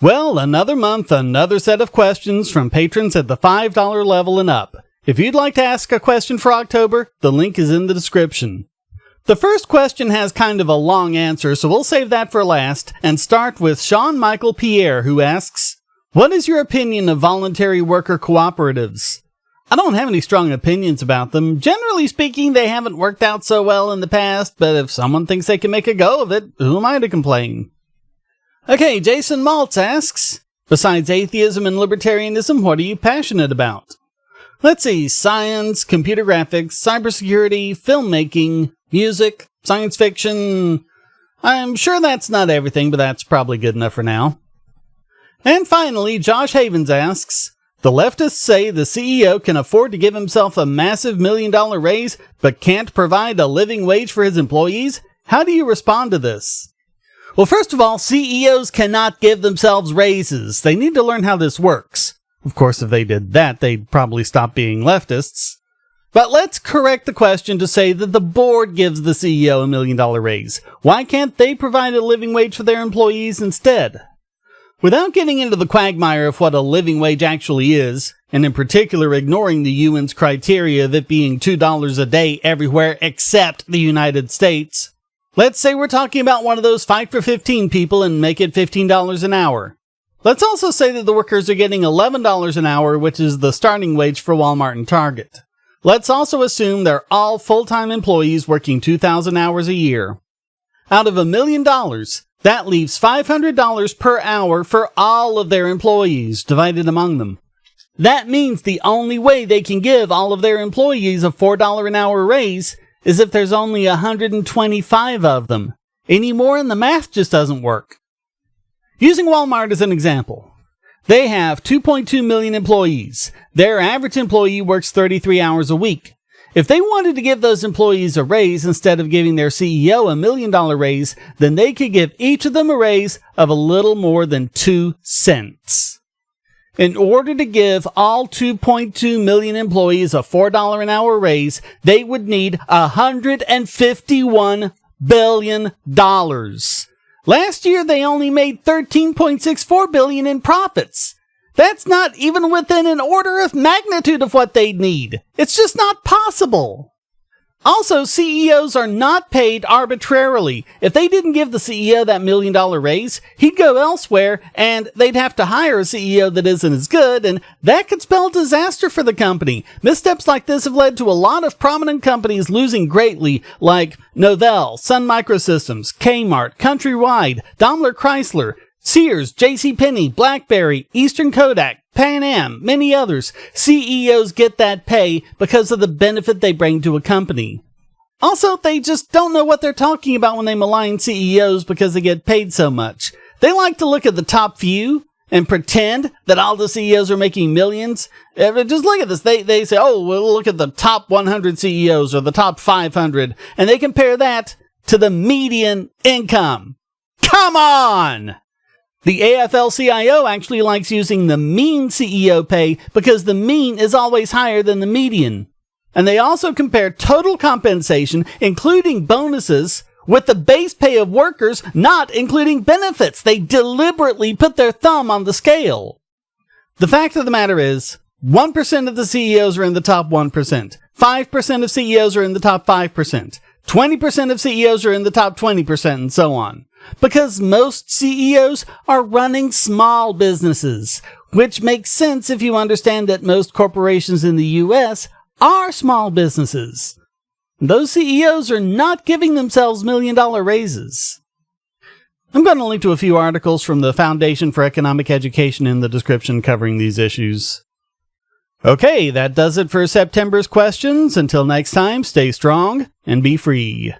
Well, another month, another set of questions from patrons at the $5 level and up. If you'd like to ask a question for October, the link is in the description. The first question has kind of a long answer, so we'll save that for last, and start with Sean Michael Pierre, who asks, what is your opinion of voluntary worker cooperatives? I don't have any strong opinions about them. Generally speaking, they haven't worked out so well in the past, but if someone thinks they can make a go of it, who am I to complain? Okay, Jason Maltz asks, besides atheism and libertarianism, what are you passionate about? Let's see, science, computer graphics, cybersecurity, filmmaking, music, science fiction. I'm sure that's not everything, but that's probably good enough for now. And finally, Josh Havens asks, the leftists say the CEO can afford to give himself a massive $1 million raise, but can't provide a living wage for his employees? How do you respond to this? Well, first of all, CEOs cannot give themselves raises. They need to learn how this works. Of course, if they did that, they'd probably stop being leftists. But let's correct the question to say that the board gives the CEO a $1 million raise. Why can't they provide a living wage for their employees instead? Without getting into the quagmire of what a living wage actually is, and in particular ignoring the UN's criteria of it being $2 a day everywhere except the United States, let's say we're talking about one of those Fight for 15 people and make it $15 an hour. Let's also say that the workers are getting $11 an hour, which is the starting wage for Walmart and Target. Let's also assume they're all full-time employees working 2,000 hours a year. Out of $1 million, that leaves $500 per hour for all of their employees, divided among them. That means the only way they can give all of their employees a $4 an hour raise is if there's only 125 of them. Any more and the math just doesn't work. Using Walmart as an example, they have 2.2 million employees. Their average employee works 33 hours a week. If they wanted to give those employees a raise instead of giving their CEO a $1 million raise, then they could give each of them a raise of a little more than 2 cents. In order to give all 2.2 million employees a $4 an hour raise, they would need $151 billion. Last year, they only made $13.64 billion in profits. That's not even within an order of magnitude of what they'd need. It's just not possible. Also, CEOs are not paid arbitrarily. If they didn't give the CEO that $1 million raise, he'd go elsewhere, and they'd have to hire a CEO that isn't as good, and that could spell disaster for the company. Missteps like this have led to a lot of prominent companies losing greatly, like Novell, Sun Microsystems, Kmart, Countrywide, Daimler Chrysler, Sears, JCPenney, BlackBerry, Eastern Kodak, Pan Am, many others. CEOs get that pay because of the benefit they bring to a company. Also, they just don't know what they're talking about when they malign CEOs because they get paid so much. They like to look at the top few and pretend that all the CEOs are making millions. Just look at this. They say, oh, we'll look at the top 100 CEOs or the top 500, and they compare that to the median income. Come on! The AFL-CIO actually likes using the mean CEO pay because the mean is always higher than the median. And they also compare total compensation, including bonuses, with the base pay of workers, not including benefits. They deliberately put their thumb on the scale. The fact of the matter is, 1% of the CEOs are in the top 1%. 5% of CEOs are in the top 5%. 20% of CEOs are in the top 20%, and so on. Because most CEOs are running small businesses, which makes sense if you understand that most corporations in the US are small businesses. Those CEOs are not giving themselves $1 million raises. I'm going to link to a few articles from the Foundation for Economic Education in the description covering these issues. Okay, that does it for September's questions. Until next time, stay strong and be free.